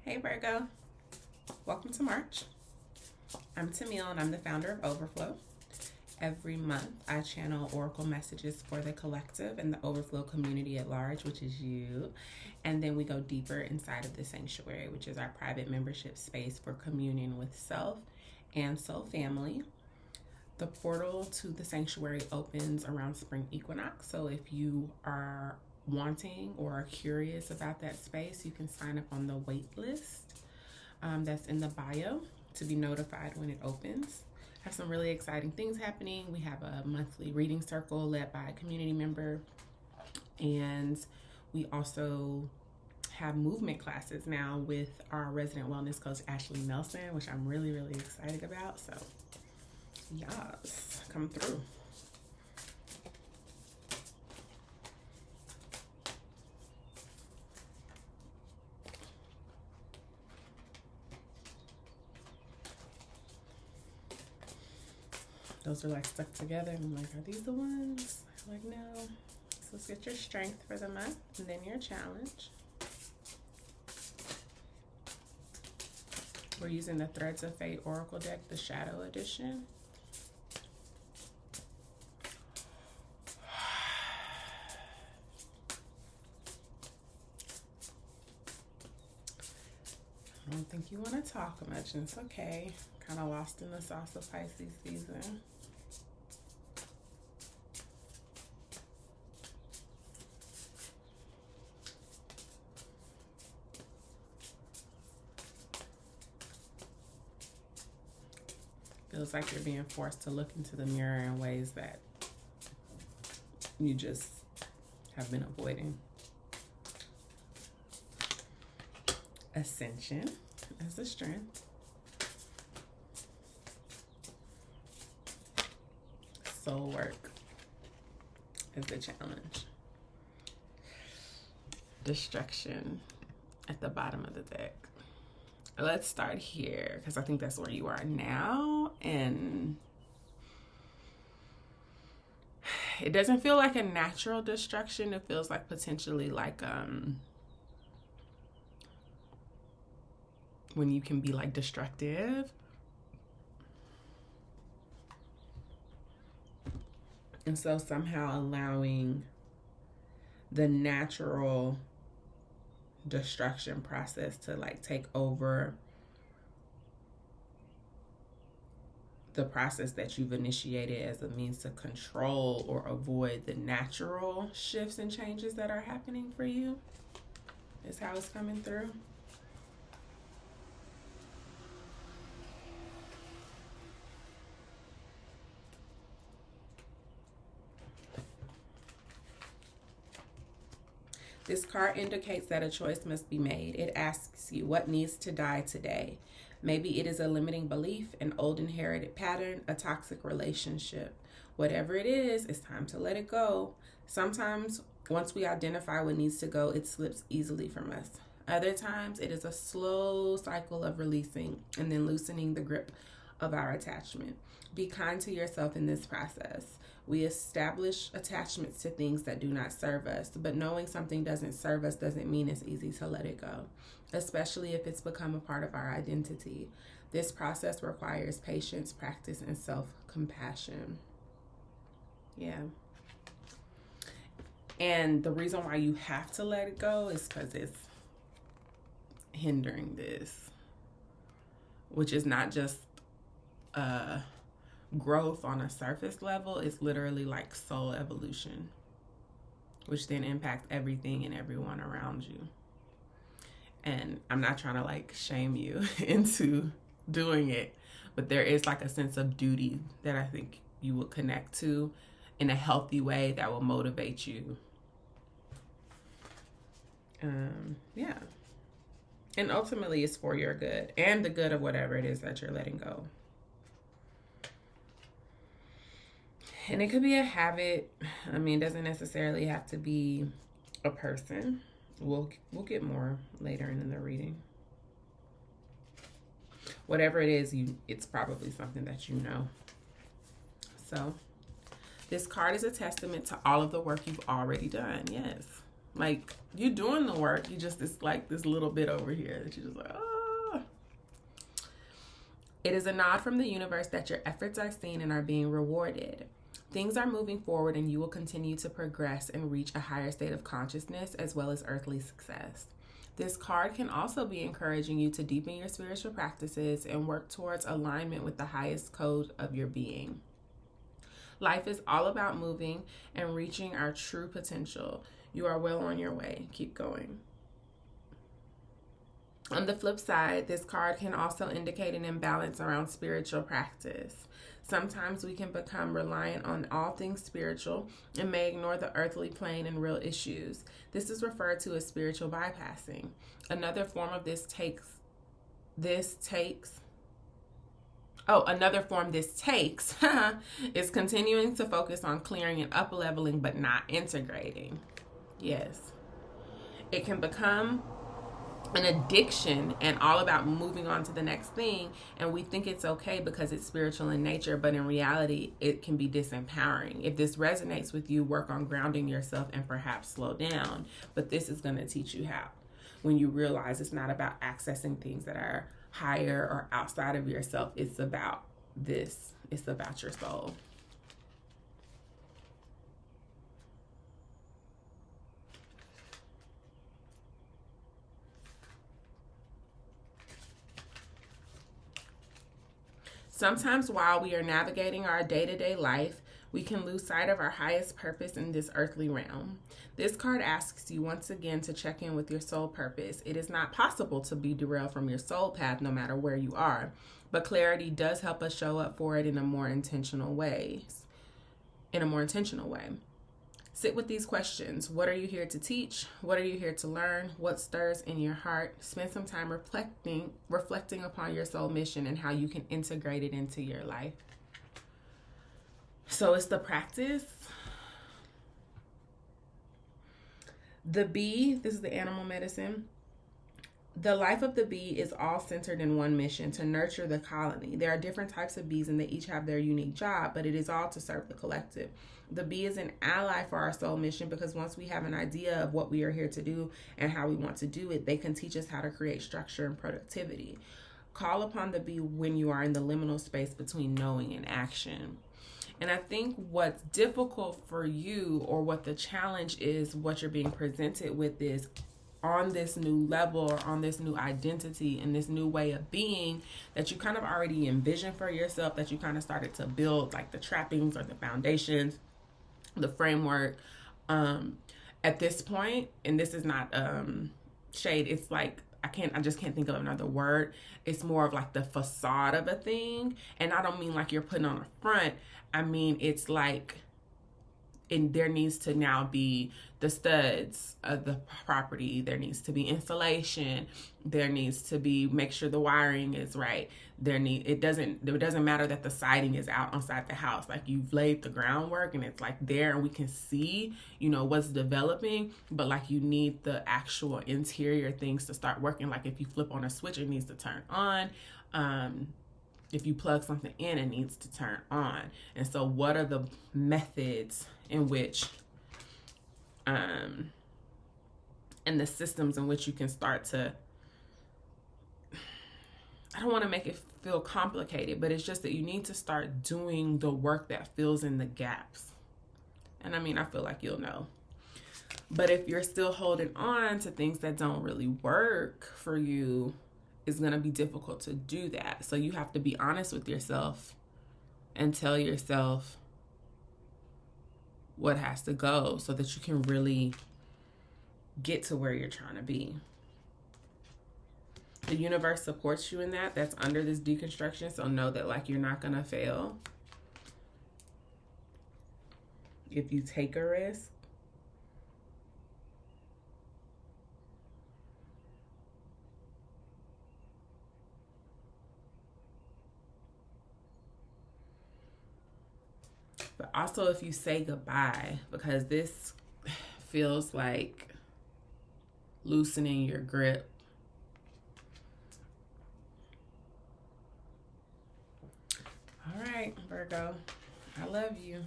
Hey Virgo, welcome to March. I'm Tamil and I'm the founder of Overflow. Every month I channel oracle messages for the collective and the Overflow community at large, which is you. And then we go deeper inside of the sanctuary, which is our private membership space for communion with self and soul family. The portal to the sanctuary opens around Spring Equinox. So if you are wanting or are curious about that space, you can sign up on the wait list that's in the bio to be notified when it opens. Have some really exciting things happening. We have a monthly reading circle led by a community member, and we also have movement classes now with our resident wellness coach Ashley Nelson, which I'm really excited about. So yes, come through. Those are like stuck together, and I'm like, are these the ones? I'm like, no. So let's get your strength for the month and then your challenge. We're using the Threads of Fate Oracle deck, the Shadow Edition. I don't think you want to talk much, and it's okay. Kind of lost in the sauce of Pisces season. Feels like you're being forced to look into the mirror in ways that you just have been avoiding. Ascension as the strength. Soul work is the challenge. Destruction at the bottom of the deck. Let's start here because I think that's where you are now, and it doesn't feel like a natural destruction. It feels like potentially like when you can be like destructive. And so somehow allowing the natural destruction process to like take over the process that you've initiated as a means to control or avoid the natural shifts and changes that are happening for you is how it's coming through. This card indicates that a choice must be made. It asks you what needs to die today. Maybe it is a limiting belief, an old inherited pattern, a toxic relationship. Whatever it is, it's time to let it go. Sometimes once we identify what needs to go, it slips easily from us. Other times it is a slow cycle of releasing and then loosening the grip of our attachment. Be kind to yourself in this process. We establish attachments to things that do not serve us, but knowing something doesn't serve us doesn't mean it's easy to let it go, especially if it's become a part of our identity. This process requires patience, practice, and self-compassion. Yeah. And the reason why you have to let it go is because it's hindering this, which is not just growth on a surface level. It's literally like soul evolution, which then impacts everything and everyone around you. And I'm not trying to like shame you into doing it, but there is like a sense of duty that I think you will connect to in a healthy way that will motivate you. Yeah. And ultimately it's for your good and the good of whatever it is that you're letting go. And it could be a habit. I mean, it doesn't necessarily have to be a person. We'll get more later in the reading. Whatever it is, it's probably something that you know. So this card is a testament to all of the work you've already done. Yes. Like, you're doing the work. You just, it's like this little bit over here that you're just like, oh. It is a nod from the universe that your efforts are seen and are being rewarded. Things are moving forward and you will continue to progress and reach a higher state of consciousness as well as earthly success. This card can also be encouraging you to deepen your spiritual practices and work towards alignment with the highest code of your being. Life is all about moving and reaching our true potential. You are well on your way. Keep going. On the flip side, this card can also indicate an imbalance around spiritual practice. Sometimes we can become reliant on all things spiritual and may ignore the earthly plane and real issues. This is referred to as spiritual bypassing. Another form this takes is continuing to focus on clearing and up-leveling but not integrating. Yes. It can become an addiction and all about moving on to the next thing, and we think it's okay because it's spiritual in nature, but in reality it can be disempowering. If this resonates with you, work on grounding yourself and perhaps slow down, but this is going to teach you how. When you realize it's not about accessing things that are higher or outside of yourself, it's about this. It's about your soul. Sometimes while we are navigating our day-to-day life, we can lose sight of our highest purpose in this earthly realm. This card asks you once again to check in with your soul purpose. It is not possible to be derailed from your soul path no matter where you are, but clarity does help us show up for it in a more intentional way. Sit with these questions. What are you here to teach? What are you here to learn? What stirs in your heart? Spend some time reflecting upon your soul mission and how you can integrate it into your life. So it's the practice. The bee, this is the animal medicine. The life of the bee is all centered in one mission, to nurture the colony. There are different types of bees and they each have their unique job, but it is all to serve the collective. The bee is an ally for our soul mission because once we have an idea of what we are here to do and how we want to do it, they can teach us how to create structure and productivity. Call upon the bee when you are in the liminal space between knowing and action. And I think what's difficult for you, or what the challenge is, what you're being presented with, is on this new level or on this new identity and this new way of being that you kind of already envisioned for yourself, that you kind of started to build like the trappings or the foundations, the framework. At this point, and this is not shade, it's like I just can't think of another word. It's more of like the facade of a thing. And I don't mean like you're putting on a front. I mean, it's like, and there needs to now be the studs of the property. There needs to be insulation. There needs to be, make sure the wiring is right. It doesn't matter that the siding is out outside the house. Like, you've laid the groundwork and it's like there and we can see, what's developing, but like you need the actual interior things to start working. Like if you flip on a switch, it needs to turn on. If you plug something in, it needs to turn on. And so what are the methods in which, and the systems in which you can start to, I don't want to make it feel complicated, but it's just that you need to start doing the work that fills in the gaps. And I mean, I feel like you'll know. But if you're still holding on to things that don't really work for you, it's going to be difficult to do that. So you have to be honest with yourself and tell yourself what has to go so that you can really get to where you're trying to be. The universe supports you in that. That's under this deconstruction. So know that like you're not going to fail if you take a risk. But also if you say goodbye, because this feels like loosening your grip. All right, Virgo, I love you.